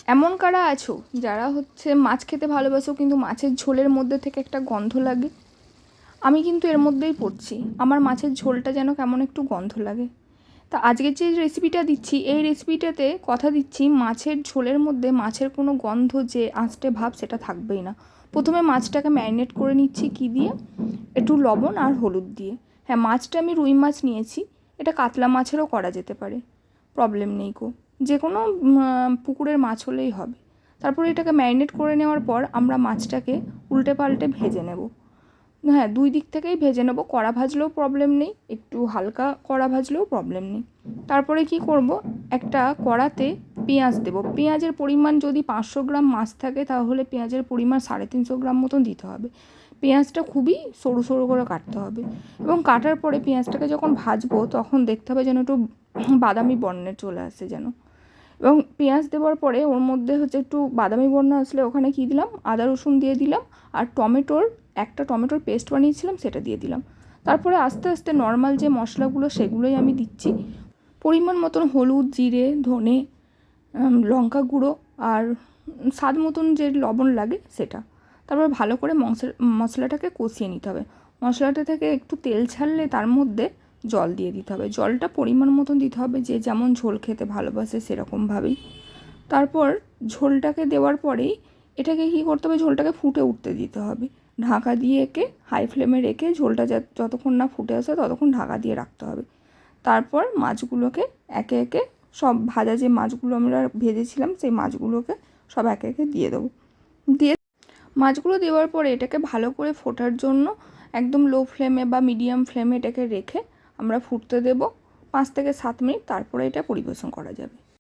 এমন কারা আছো যারা মাছ খেতে ভালোবাসো কিন্তু মাছের ঝোলের মধ্যে থেকে একটা গন্ধ লাগে? আমি কিন্তু এর মধ্যেই পড়ছি। আমার মাছের ঝোলটা যেন কেমন একটু গন্ধ লাগে। তা আজকের যে রেসিপিটা দিচ্ছি, এই রেসিপিটাতে কথা দিচ্ছি মাছের ঝোলের মধ্যে মাছের কোনো গন্ধ যে আঁচটে ভাব সেটা থাকবেই না। প্রথমে মাছটাকে ম্যারিনেট করে নিচ্ছি কী দিয়ে? একটু লবণ আর হলুদ দিয়ে। হ্যাঁ, মাছটা আমি রুই মাছ নিয়েছি, এটা কাতলা মাছেরও করা যেতে পারে, প্রবলেম নেই গো, যে কোনো পুকুরের মাছ হলেই হবে। তারপরে এটাকে ম্যারিনেট করে নেওয়ার পর আমরা মাছটাকে উল্টে পাল্টে ভেজে নেব। হ্যাঁ, দুই দিক থেকেই ভেজে নেব, কড়া ভাজলেও প্রবলেম নেই, একটু হালকা কড়া ভাজলেও প্রবলেম নেই। তারপরে কি করব, একটা কড়াতে পেঁয়াজ দেবো। পেঁয়াজের পরিমাণ যদি 500 গ্রাম মাছ থাকে তাহলে পেঁয়াজের পরিমাণ 350 গ্রাম মতন দিতে হবে। পেঁয়াজটা খুবই সরু সরু করে কাটতে হবে এবং কাটার পরে পেঁয়াজটাকে যখন ভাজবো তখন দেখতে হবে যেন একটু বাদামি বর্ণের চলে আসে যেন। এবং পেঁয়াজ দেওয়ার পরে ওর মধ্যে একটু বাদামি বর্ণ আসলে ওখানে কী দিলাম, আদা রসুন দিয়ে দিলাম আর একটা টমেটোর পেস্ট বানিয়েছিলাম সেটা দিয়ে দিলাম। তারপরে আস্তে আস্তে নর্মাল যে মশলাগুলো সেগুলোই আমি দিচ্ছি। পরিমাণ মতন হলুদ, জিরে, ধনে, লঙ্কা গুঁড়ো আর স্বাদ মতন যে লবণ লাগে সেটা। তারপর ভালো করে মশলাটাকে কষিয়ে নিতে হবে। মশলাটা থেকে একটু তেল ছাড়লে তার মধ্যে জল দিয়ে দিতে হবে। জলটা পরিমাণ মতন দিতে হবে, যে যেমন ঝোল খেতে ভালোবাসে সেরকমভাবেই। তারপর ঝোলটাকে দেওয়ার পরেই এটাকে কী করতে হবে, ঝোলটাকে ফুটে উঠতে দিতে হবে। ঢাকা দিয়ে হাই ফ্লেমে রেখে ঝোলটা যতক্ষণ না ফুটে আসে ততক্ষণ ঢাকা দিয়ে রাখতে হবে। তারপর মাছগুলোকে একে একে সব ভাজা যে মাছগুলো আমরা ভেজেছিলাম সেই মাছগুলোকে সব একে একে দিয়ে দেবো। মাছগুলো দেওয়ার পরে এটাকে ভালো করে ফোটার জন্য একদম লো ফ্লেমে বা মিডিয়াম ফ্লেমে এটাকে রেখে আমরা ফুটতে দেবো 5 থেকে 7 মিনিট। তারপরে এটা পরিবেশন করা যাবে।